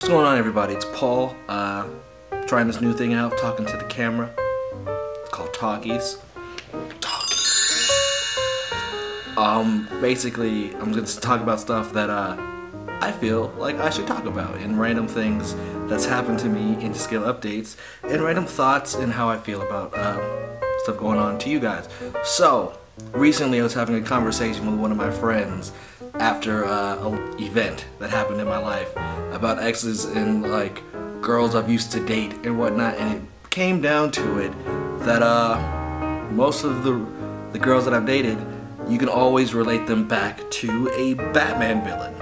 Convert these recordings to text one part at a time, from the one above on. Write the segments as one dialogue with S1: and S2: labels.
S1: What's going on, everybody? It's Paul, trying this new thing out, talking to the camera. It's called Talkies. Basically, I'm going to talk about stuff that, I feel like I should talk about, and random things that's happened to me in scale updates, and random thoughts and how I feel about, stuff going on to you guys. So, recently I was having a conversation with one of my friends after an event that happened in my life about exes and like girls I've used to date and whatnot, and it came down to it that most of the girls that I've dated, you can always relate them back to a Batman villain.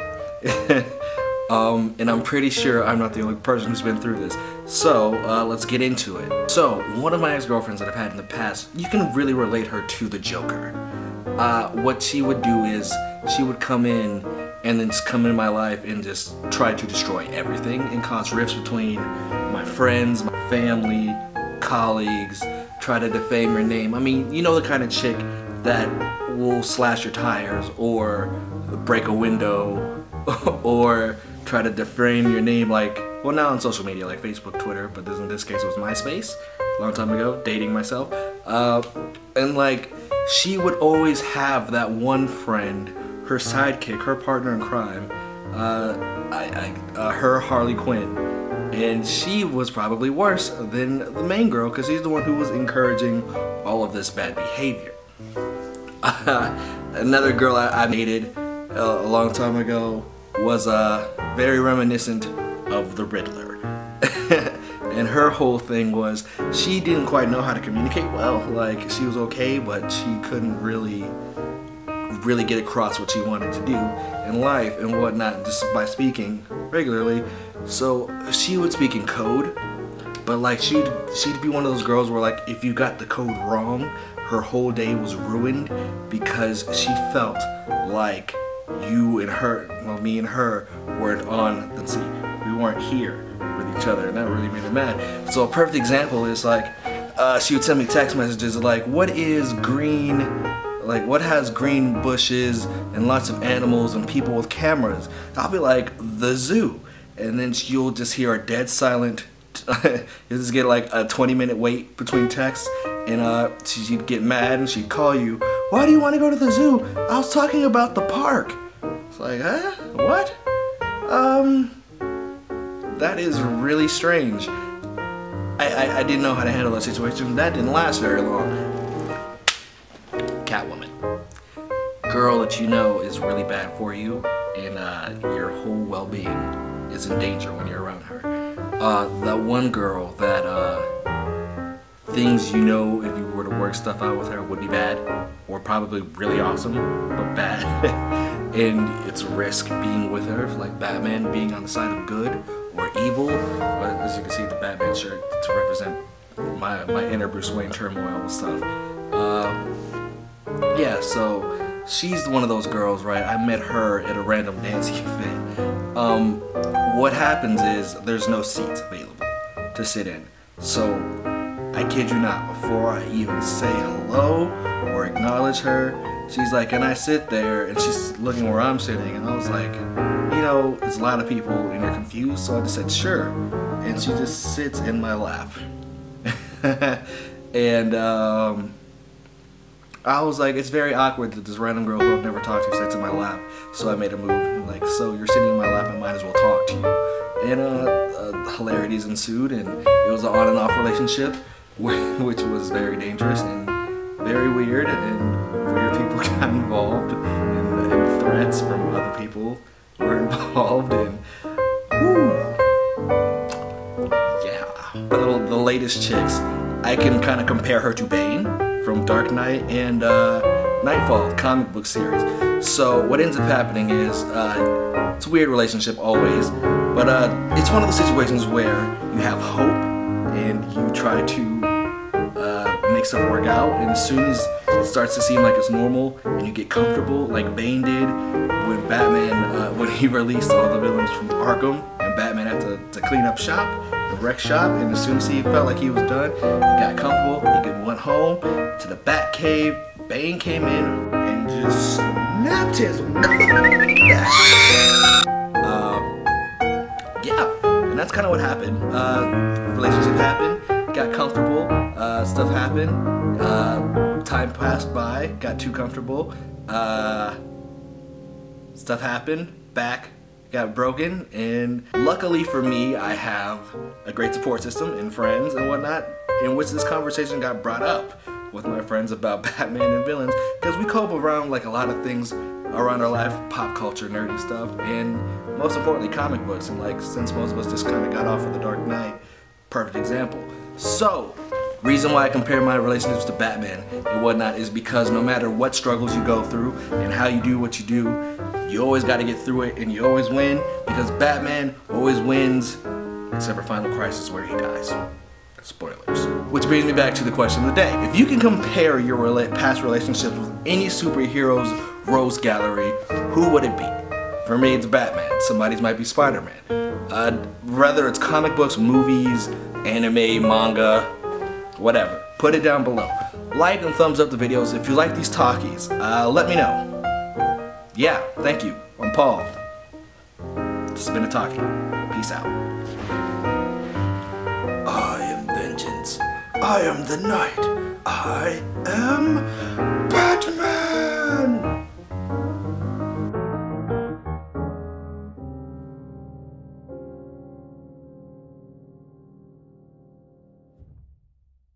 S1: And I'm pretty sure I'm not the only person who's been through this. So let's get into it. So one of my ex-girlfriends that I've had in the past, you can really relate her to the Joker. What she would do is she would come in and then just come into my life and just try to destroy everything and cause rifts between my friends, my family, colleagues, try to defame your name. I mean, you know the kind of chick that will slash your tires or break a window or try to defame your name, like, well, now on social media like Facebook, Twitter, but in this case it was MySpace, a long time ago, dating myself. And like, she would always have that one friend, her sidekick, her partner in crime, her Harley Quinn. And she was probably worse than the main girl because she's the one who was encouraging all of this bad behavior. Another girl I dated a long time ago was very reminiscent of the Riddler. And her whole thing was she didn't quite know how to communicate well. Like, she was okay, but she couldn't really get across what she wanted to do in life and whatnot just by speaking regularly. So she would speak in code, but like she'd be one of those girls where like if you got the code wrong, her whole day was ruined because she felt like you and her, well, me and her weren't on, let's see, we weren't here with each other, and that really made her mad. So a perfect example is like, she would send me text messages like, what is green, like what has green bushes and lots of animals and people with cameras? I'll be like, the zoo. And then you'll just hear a dead silent, you'll just get like a 20-minute wait between texts, and she'd get mad and she'd call you, why do you want to go to the zoo? I was talking about the park. It's like, huh? What? That is really strange. I didn't know how to handle that situation. That didn't last very long. Catwoman. Girl that you know is really bad for you, and your whole well-being is in danger when you're around her. That one girl that things you know if you were to work stuff out with her would be bad, or probably really awesome, but bad. And it's risk being with her, like Batman being on the side of good or evil. But as you can see, the Batman shirt to represent my inner Bruce Wayne turmoil and stuff. Yeah, so she's one of those girls, right? I met her at a random dancing event. What happens is there's no seats available to sit in. So I kid you not, before I even say hello or acknowledge her, she's like, and I sit there, and she's looking where I'm sitting, and I was like, you know, it's a lot of people and you're confused, so I just said, sure. And she just sits in my lap. And I was like, it's very awkward that this random girl who I've never talked to sits in my lap. So I made a move, like, so you're sitting in my lap, I might as well talk to you. And hilarities ensued, and it was an on and off relationship, which was very dangerous and very weird, and weird people got involved, and threats from other people were involved, and whew, yeah. The latest chicks, I can kind of compare her to Bane from Dark Knight and Nightfall, the comic book series. So what ends up happening is, it's a weird relationship always, but it's one of the situations where you have hope and you try to make stuff work out, and as soon as it starts to seem like it's normal and you get comfortable, like Bane did when Batman, when he released all the villains from Arkham, and Batman had to clean up shop, the wreck shop, and as soon as he felt like he was done, he got comfortable, he went home to the Bat Cave. Bane came in and just snapped his yeah. And that's kind of what happened. Relationship happened, got comfortable, stuff happened, time passed by, got too comfortable, stuff happened, back got broken, and luckily for me, I have a great support system and friends and whatnot, in which this conversation got brought up with my friends about Batman and villains, because we cope around like a lot of things around our life, pop culture, nerdy stuff, and most importantly comic books. And like, since most of us just kind of got off of The Dark Knight, perfect example. So, reason why I compare my relationships to Batman and whatnot is because no matter what struggles you go through and how you do what you do, you always got to get through it and you always win, because Batman always wins, except for Final Crisis where he dies. Spoilers. Which brings me back to the question of the day. If you can compare your past relationships with any superhero's rose gallery, who would it be? For me, it's Batman. Somebody's might be Spider-Man. Whether it's comic books, movies, anime, manga, whatever. Put it down below. Like and thumbs up the videos if you like these talkies. Let me know. Yeah, thank you. I'm Paul. This has been a talkie. Peace out. I am vengeance. I am the night. I am Batman.